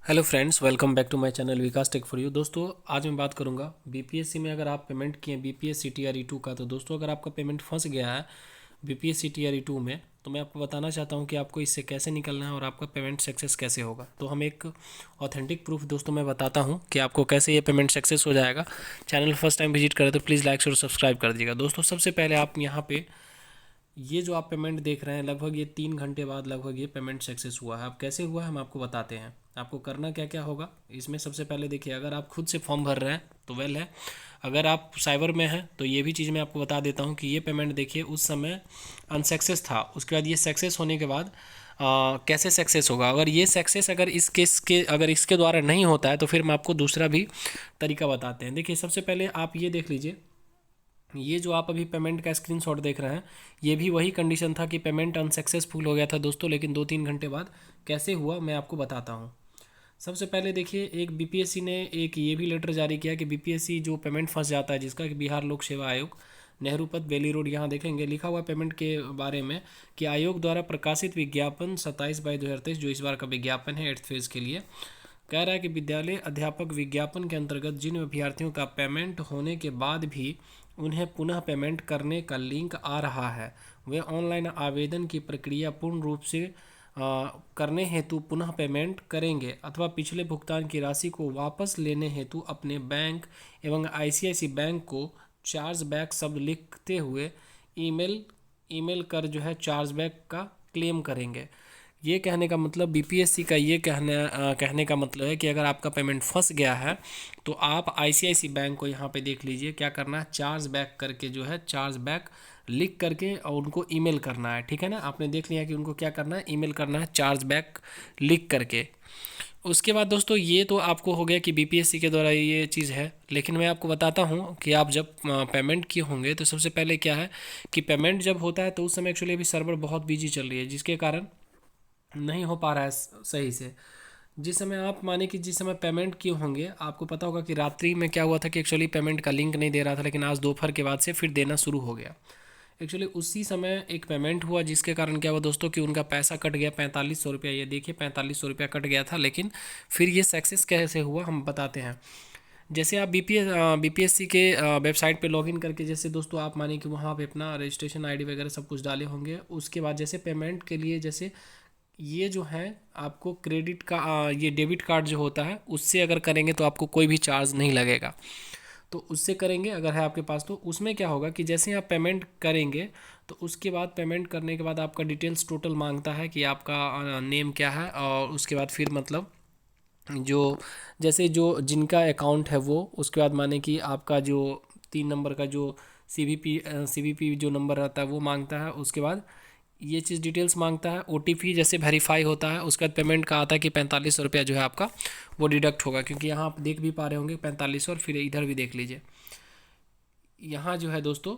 Hello friends, welcome back to my channel Vikas tech for you. दोस्तों, आज मैं बात करूंगा बीपीएससी में अगर आप पेमेंट किए बीपीएससी टीआरई 2 का। तो दोस्तों, अगर आपका पेमेंट फंस गया है बीपीएससी टीआरई 2 में, तो मैं आपको बताना चाहता हूं कि आपको इससे कैसे निकलना है और आपका पेमेंट सक्सेस कैसे होगा। तो हम एक ऑथेंटिक प्रूफ दोस्तों मैं बताता हूं कि आपको कैसे ये पेमेंट सक्सेस हो जाएगा। चैनल फर्स्ट टाइम विजिट करें तो प्लीज़ लाइक और सब्सक्राइब कर दीजिएगा। दोस्तों, सबसे पहले आप यहाँ पे ये जो आप पेमेंट देख रहे हैं, लगभग ये 3 घंटे बाद लगभग ये पेमेंट सक्सेस हुआ है। अब कैसे हुआ है हम आपको बताते हैं। आपको करना क्या क्या होगा इसमें। सबसे पहले देखिए, अगर आप खुद से फॉर्म भर रहे हैं तो वेल है। अगर आप साइबर में हैं तो ये भी चीज़ मैं आपको बता देता हूँ कि ये पेमेंट देखिए उस समय अनसक्सेस था। उसके बाद ये सक्सेस होने के बाद कैसे सक्सेस होगा। अगर ये सक्सेस अगर इस केस के अगर इसके द्वारा नहीं होता है तो फिर हम आपको दूसरा भी तरीका बताते हैं। देखिए, सबसे पहले आप ये देख लीजिए, ये जो आप अभी पेमेंट का स्क्रीनशॉट देख रहे हैं, ये भी वही कंडीशन था कि पेमेंट अनसक्सेसफुल हो गया था दोस्तों। लेकिन 2-3 घंटे बाद कैसे हुआ मैं आपको बताता हूँ। सबसे पहले देखिए, एक बीपीएससी ने एक ये भी लेटर जारी किया कि बीपीएससी जो पेमेंट फंस जाता है जिसका, कि बिहार लोक सेवा आयोग, नेहरू पथ, बेली रोड, यहाँ देखेंगे लिखा हुआ पेमेंट के बारे में कि आयोग द्वारा प्रकाशित विज्ञापन 27/2023, जो इस बार का विज्ञापन है 8th फेज़ के लिए, कह रहा है कि विद्यालय अध्यापक विज्ञापन के अंतर्गत जिन अभ्यर्थियों का पेमेंट होने के बाद भी उन्हें पुनः पेमेंट करने का लिंक आ रहा है, वे ऑनलाइन आवेदन की प्रक्रिया पूर्ण रूप से करने हेतु पुनः पेमेंट करेंगे अथवा पिछले भुगतान की राशि को वापस लेने हेतु अपने बैंक एवं आईसीआईसी बैंक को चार्ज बैक शब्द लिखते हुए ईमेल ईमेल कर जो है चार्ज बैक का क्लेम करेंगे। ये कहने का मतलब, बीपीएससी का ये कहने का मतलब है कि अगर आपका पेमेंट फंस गया है तो आप आईसीआईसी बैंक को यहाँ पे देख लीजिए क्या करना है, चार्ज बैक करके जो है चार्ज बैक लिख करके और उनको ईमेल करना है। ठीक है ना, आपने देख लिया कि उनको क्या करना है, ईमेल करना है चार्ज बैक लिख करके। उसके बाद दोस्तों, ये तो आपको हो गया कि बीपीएससी के द्वारा ये चीज़ है। लेकिन मैं आपको बताता हूँ कि आप जब पेमेंट किए होंगे तो सबसे पहले क्या है कि पेमेंट जब होता है तो उस समय एक्चुअली अभी सर्वर बहुत बिजी चल रही है, जिसके कारण नहीं हो पा रहा है सही से। जिस समय आप माने कि जिस समय पेमेंट किए होंगे, आपको पता होगा कि रात्रि में क्या हुआ था कि एक्चुअली पेमेंट का लिंक नहीं दे रहा था, लेकिन आज दोपहर के बाद से फिर देना शुरू हो गया। एक्चुअली उसी समय एक पेमेंट हुआ जिसके कारण क्या हुआ दोस्तों कि उनका पैसा कट गया 4500 रुपया। ये देखिए 4500 रुपया कट गया था। लेकिन फिर ये सक्सेस कैसे हुआ हम बताते हैं। जैसे आप बीपीएससी के वेबसाइट पे लॉगिन करके, जैसे दोस्तों आप मानिए कि वहाँ पे अपना रजिस्ट्रेशन आईडी वगैरह सब कुछ डाले होंगे। उसके बाद जैसे पेमेंट के लिए, जैसे ये जो है आपको क्रेडिट का ये डेबिट कार्ड जो होता है उससे अगर करेंगे तो आपको कोई भी चार्ज नहीं लगेगा। तो उससे करेंगे अगर है आपके पास, तो उसमें क्या होगा कि जैसे ही आप पेमेंट करेंगे तो उसके बाद पेमेंट करने के बाद आपका डिटेल्स टोटल मांगता है कि आपका नेम क्या है। और उसके बाद फिर मतलब जो, जैसे जो जिनका अकाउंट है वो, उसके बाद माने कि आपका जो 3 नंबर का जो सीवीपी जो नंबर रहता है वो मांगता है। उसके बाद ये चीज़ डिटेल्स मांगता है। ओटीपी जैसे वेरीफाई होता है, उसके बाद पेमेंट का आता है कि 4500 रुपया जो है आपका वो डिडक्ट होगा। क्योंकि यहाँ आप देख भी पा रहे होंगे 4500, और फिर इधर भी देख लीजिए यहाँ जो है दोस्तों,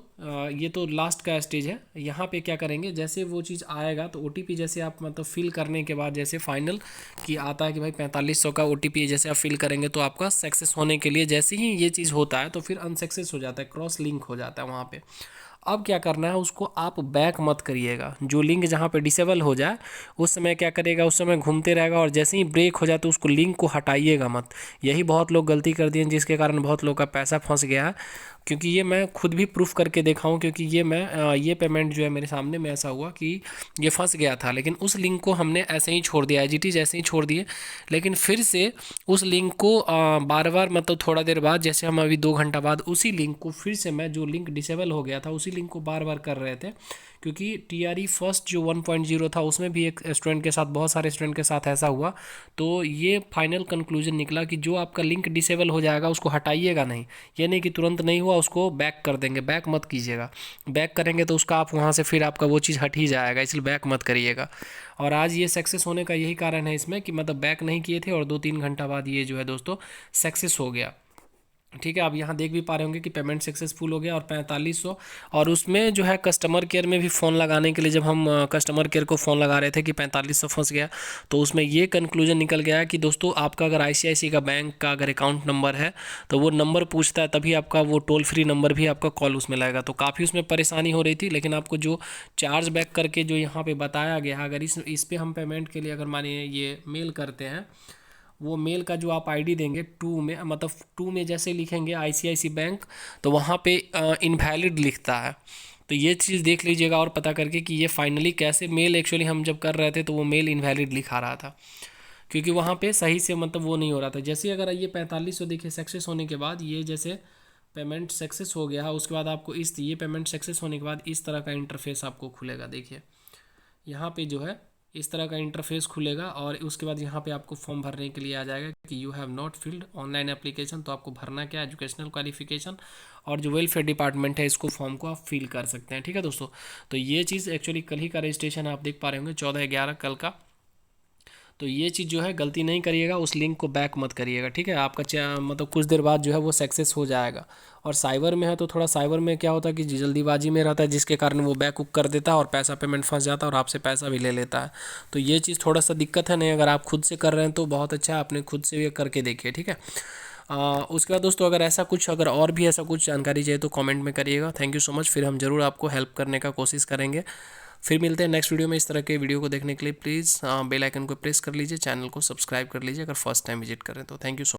ये तो लास्ट का स्टेज है। यहाँ पे क्या करेंगे, जैसे वो चीज़ आएगा तो ओटीपी जैसे आप मतलब फिल करने के बाद जैसे फाइनल कि आता है कि भाई 4500 का ओटीपी जैसे आप फिल करेंगे तो आपका सक्सेस होने के लिए जैसे ही ये चीज़ होता है तो फिर अनसक्सेस हो जाता है, क्रॉस लिंक हो जाता है वहाँ पे। अब क्या करना है, उसको आप बैक मत करिएगा। जो लिंक जहाँ पे डिसेबल हो जाए उस समय क्या करेगा, उस समय घूमते रहेगा, और जैसे ही ब्रेक हो जाए तो उसको लिंक को हटाइएगा मत। यही बहुत लोग गलती कर दिए जिसके कारण बहुत लोग का पैसा फंस गया है। क्योंकि ये मैं खुद भी प्रूफ करके देखा हूँ, क्योंकि ये पेमेंट जो है मेरे सामने में ऐसा हुआ कि ये फंस गया था। लेकिन उस लिंक को हमने ऐसे ही छोड़ दिया, एज ऐसे ही छोड़ दिए। लेकिन फिर से उस लिंक को बार बार मतलब थोड़ा देर बाद, जैसे हम अभी 2 घंटा बाद उसी लिंक को फिर से, मैं जो लिंक डिसेबल हो गया था उसी लिंक को बार बार कर रहे थे। क्योंकि टीआरई फर्स्ट जो 1.0 था उसमें भी एक स्टूडेंट के साथ, बहुत सारे स्टूडेंट के साथ ऐसा हुआ। तो ये फाइनल कंक्लूजन निकला कि जो आपका लिंक डिसेबल हो जाएगा उसको हटाइएगा नहीं। ये नहीं कि तुरंत नहीं हुआ उसको बैक कर देंगे, बैक मत कीजिएगा। बैक करेंगे तो उसका आप वहाँ से फिर आपका वो चीज़ हट ही जाएगा, इसलिए बैक मत करिएगा। और आज ये सक्सेस होने का यही कारण है इसमें कि मतलब बैक नहीं किए थे और 2-3 घंटा बाद ये जो है दोस्तों सक्सेस हो गया। ठीक है, आप यहाँ देख भी पा रहे होंगे कि पेमेंट सक्सेसफुल हो गया और 4500। और उसमें जो है कस्टमर केयर में भी फ़ोन लगाने के लिए, जब हम कस्टमर केयर को फ़ोन लगा रहे थे कि 4500 फंस गया, तो उसमें ये कंक्लूजन निकल गया कि दोस्तों आपका अगर आईसीआईसी का बैंक का अगर अकाउंट नंबर है तो वो नंबर पूछता है, तभी आपका वो टोल फ्री नंबर भी आपका कॉल उसमें लगेगा। तो काफ़ी उसमें परेशानी हो रही थी। लेकिन आपको जो चार्ज बैक करके जो यहाँ पर बताया गया, अगर इस पर हम पेमेंट के लिए अगर मानिए ये मेल करते हैं वो मेल का जो आप आईडी देंगे टू में, मतलब टू में जैसे लिखेंगे आईसीआईसी बैंक, तो वहाँ पे इनवैलिड लिखता है। तो ये चीज़ देख लीजिएगा और पता करके कि ये फाइनली कैसे मेल, एक्चुअली हम जब कर रहे थे तो वो मेल इनवैलिड लिखा रहा था, क्योंकि वहाँ पे सही से मतलब वो नहीं हो रहा था। जैसे अगर ये 4500 देखिए सक्सेस होने के बाद, ये जैसे पेमेंट सक्सेस हो गया, उसके बाद आपको इस ये पेमेंट सक्सेस होने के बाद इस तरह का इंटरफेस आपको खुलेगा। देखिए यहाँ पे जो है इस तरह का इंटरफेस खुलेगा, और उसके बाद यहाँ पे आपको फॉर्म भरने के लिए आ जाएगा कि you have not filled online application. तो आपको भरना क्या, एजुकेशनल क्वालिफिकेशन और जो वेलफेयर डिपार्टमेंट है, इसको फॉर्म को आप फिल कर सकते हैं। ठीक है दोस्तों, तो ये चीज़ एक्चुअली कल ही का रजिस्ट्रेशन आप देख पा रहे होंगे 14/11 कल का। तो ये चीज़ जो है गलती नहीं करिएगा, उस लिंक को बैक मत करिएगा। ठीक है, आपका मतलब कुछ देर बाद जो है वो सक्सेस हो जाएगा। और साइबर में है तो थोड़ा साइबर में क्या होता है कि जल्दीबाजी में रहता है, जिसके कारण वो बैक उक कर देता है और पैसा पेमेंट फंस जाता है और आपसे पैसा भी ले लेता है। तो ये चीज़ थोड़ा सा दिक्कत है। नहीं, अगर आप खुद से कर रहे हैं तो बहुत अच्छा है, आपने खुद से ये करके देखिए। ठीक है, उसके बाद दोस्तों अगर ऐसा कुछ, अगर और भी ऐसा कुछ जानकारी चाहिए तो कमेंट में करिएगा। थैंक यू सो मच, फिर हम ज़रूर आपको हेल्प करने का कोशिश करेंगे। फिर मिलते हैं नेक्स्ट वीडियो में। इस तरह के वीडियो को देखने के लिए प्लीज़ बेल आइकन को प्रेस कर लीजिए, चैनल को सब्सक्राइब कर लीजिए अगर फर्स्ट टाइम विजिट करें तो। Thank you so